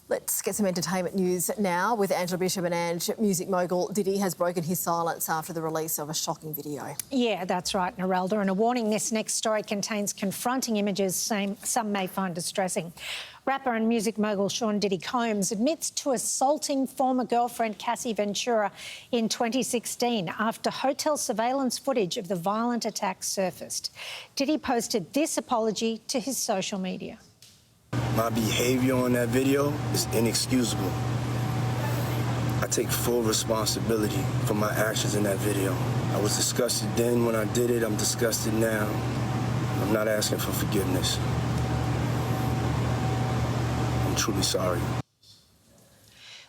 Let's get some entertainment news now with Angela Bishop and Ange. Music mogul Diddy has broken his silence after the release of a shocking video. Yeah, that's right, Narelda. And a warning, this next story contains confronting images some may find distressing. Rapper and music mogul Sean Diddy Combs admits to assaulting former girlfriend Cassie Ventura in 2016 after hotel surveillance footage of the violent attack surfaced. Diddy posted this apology to his social media. My behavior on that video is inexcusable. I take full responsibility for my actions in that video. I was disgusted then when I did it. I'm disgusted now. I'm not asking for forgiveness. I'm truly sorry.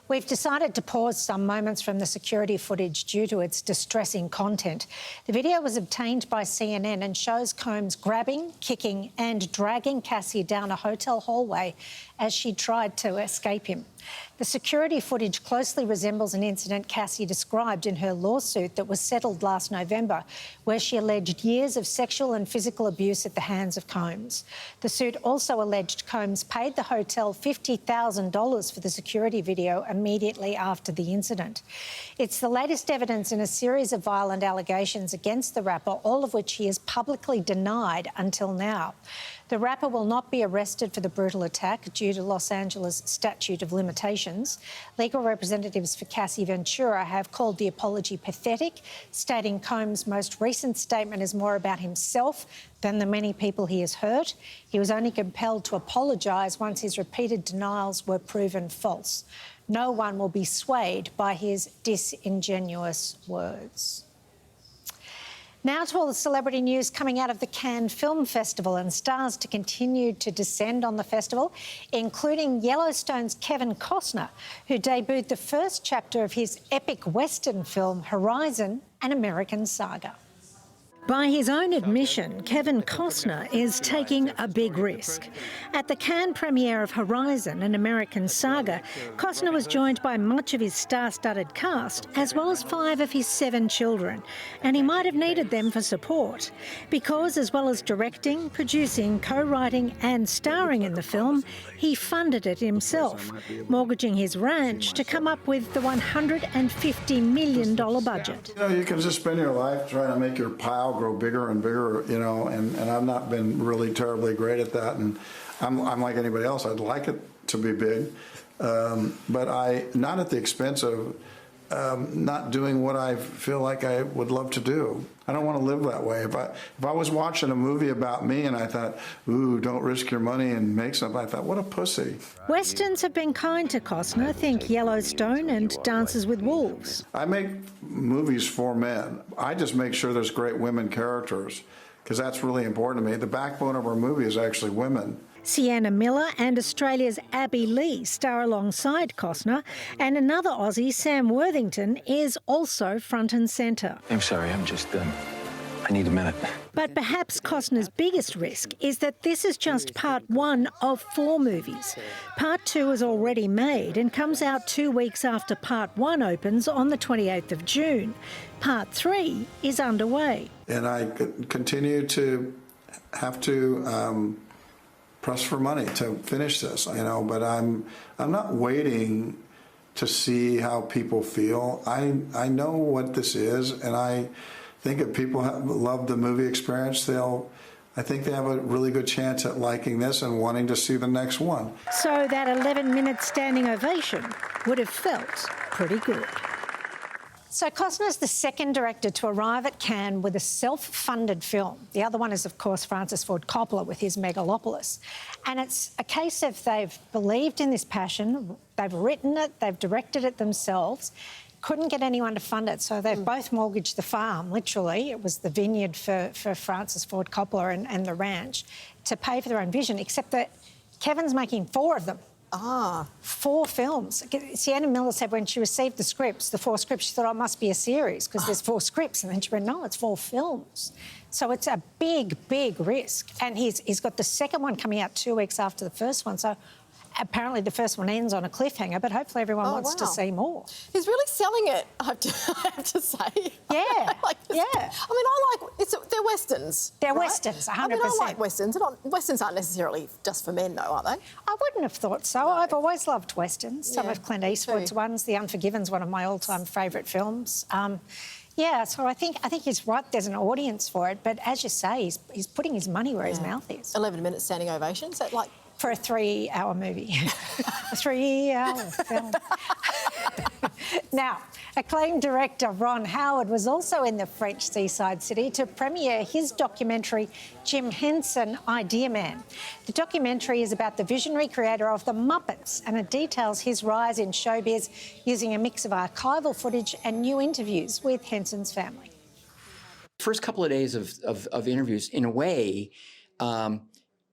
We've decided to pause some moments from the security footage due to its distressing content. The video was obtained by CNN and shows Combs grabbing, kicking and dragging Cassie down a hotel hallway as she tried to escape him. The security footage closely resembles an incident Cassie described in her lawsuit that was settled last November, where she alleged years of sexual and physical abuse at the hands of Combs. The suit also alleged Combs paid the hotel $50,000 for the security video immediately after the incident. It's the latest evidence in a series of violent allegations against the rapper, all of which he has publicly denied until now. The rapper will not be arrested for the brutal attack due to Los Angeles statute of limitations. Legal representatives for Cassie Ventura have called the apology pathetic, stating Combs' most recent statement is more about himself than the many people he has hurt. He was only compelled to apologise once his repeated denials were proven false. No one will be swayed by his disingenuous words. Now to all the celebrity news coming out of the Cannes Film Festival, and stars to continue to descend on the festival, including Yellowstone's Kevin Costner, who debuted the first chapter of his epic Western film Horizon: An American Saga. By his own admission, Kevin Costner is taking a big risk. At the Cannes premiere of Horizon: An American Saga, Costner was joined by much of his star-studded cast, as well as 5 of his 7 children, and he might have needed them for support. Because, as well as directing, producing, co-writing and starring in the film, he funded it himself, mortgaging his ranch to come up with the $150 million budget. You know, you can just spend your life trying to make your pile grow bigger and bigger, you know, and I've not been really terribly great at that, and I'm like anybody else. I'd like it to be big, but not at the expense of not doing what I feel like I would love to do. I don't want to live that way. If I was watching a movie about me and I thought, ooh, don't risk your money and make something, I thought, what a pussy. Westerns have been kind to Costner. Think Yellowstone and Dances with Wolves. I make movies for men. I just make sure there's great women characters, because that's really important to me. The backbone of our movie is actually women. Sienna Miller and Australia's Abby Lee star alongside Costner, and another Aussie, Sam Worthington, is also front and centre. I'm sorry, I'm just, I need a minute. But perhaps Costner's biggest risk is that this is just part 1 of 4 movies. Part 2 is already made and comes out 2 weeks after part 1 opens on the 28th of June. Part 3 is underway. And I continue to have to press for money to finish this, you know, but I'm not waiting to see how people feel. I know what this is, and I think if people love the movie experience, I think they have a really good chance at liking this and wanting to see the next one. So that 11-minute standing ovation would have felt pretty good. So Costner's the second director to arrive at Cannes with a self-funded film. The other one is, of course, Francis Ford Coppola with his Megalopolis. And it's a case of they've believed in this passion, they've written it, they've directed it themselves, couldn't get anyone to fund it, so they've both mortgaged the farm, literally. It was the vineyard for Francis Ford Coppola and the ranch, to pay for their own vision, except that Kevin's making 4 of them. 4 films. Sienna Miller said when she received the scripts, the 4 scripts, she thought, oh, it must be a series because there's 4 scripts. And then she went, no, it's 4 films. So it's a big, big risk. And he's got the second one coming out 2 weeks after the first one. So apparently the first one ends on a cliffhanger, but hopefully everyone wants to see more. He's really selling it, I have to say. Yeah, yeah. I mean, they're Westerns. They're right? Westerns, 100%. I mean, I like Westerns. Westerns aren't necessarily just for men, though, are they? I wouldn't have thought so. No. I've always loved Westerns. Some of Clint Eastwood's too. ones. The Unforgiven's one of my all-time favourite films. Yeah, so I think he's right. There's an audience for it, but as you say, he's putting his money where his mouth is. 11 minutes standing ovation. Is that like... For a 3-hour movie. A 3-hour film. Now, acclaimed director Ron Howard was also in the French seaside city to premiere his documentary Jim Henson, Idea Man. The documentary is about the visionary creator of The Muppets, and it details his rise in showbiz using a mix of archival footage and new interviews with Henson's family. First couple of days of interviews, in a way,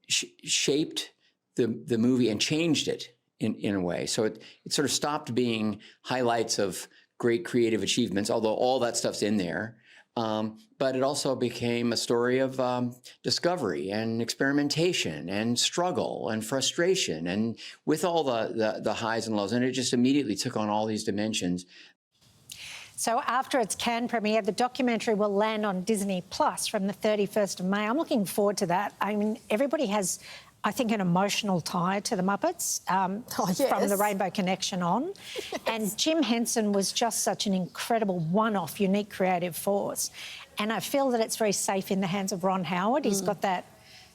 shaped the movie and changed it in a way. So it sort of stopped being highlights of great creative achievements, although all that stuff's in there. But it also became a story of discovery and experimentation and struggle and frustration, and with all the highs and lows. And it just immediately took on all these dimensions. So after its Cannes premiere, the documentary will land on Disney Plus from the 31st of May. I'm looking forward to that. I mean, everybody has, I think, an emotional tie to the Muppets from the Rainbow Connection on. Yes. And Jim Henson was just such an incredible one-off, unique creative force. And I feel that it's very safe in the hands of Ron Howard. He's got that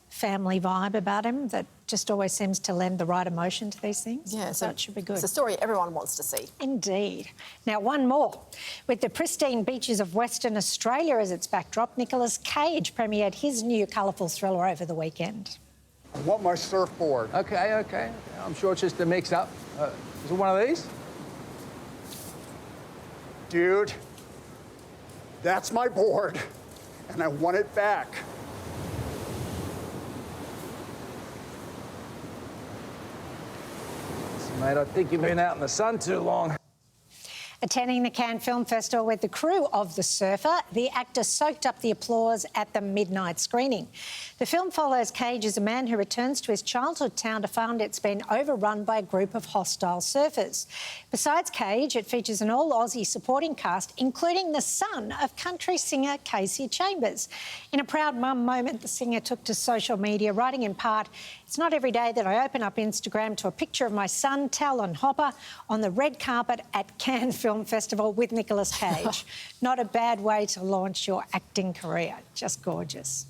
family vibe about him that just always seems to lend the right emotion to these things. Yeah, so it should be good. It's a story everyone wants to see. Indeed. Now, one more. With the pristine beaches of Western Australia as its backdrop, Nicolas Cage premiered his new colourful thriller over the weekend. I want my surfboard. Okay. I'm sure it's just a mix-up. Is it one of these? Dude, that's my board, and I want it back. Mate, I think you've been out in the sun too long. Attending the Cannes Film Festival with the crew of The Surfer, the actor soaked up the applause at the midnight screening. The film follows Cage as a man who returns to his childhood town to find it's been overrun by a group of hostile surfers. Besides Cage, it features an all-Aussie supporting cast, including the son of country singer Casey Chambers. In a proud mum moment, the singer took to social media, writing in part, "It's not every day that I open up Instagram to a picture of my son, Talon Hopper, on the red carpet at Cannes Film Festival with Nicolas Cage." Not a bad way to launch your acting career. Just gorgeous.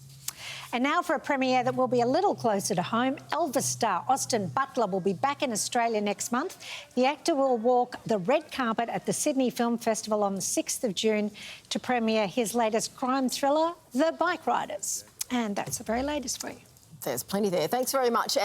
And now for a premiere that will be a little closer to home. Elvis star Austin Butler will be back in Australia next month. The actor will walk the red carpet at the Sydney Film Festival on the 6th of June to premiere his latest crime thriller, The Bike Riders. And that's the very latest for you. There's plenty there. Thanks very much.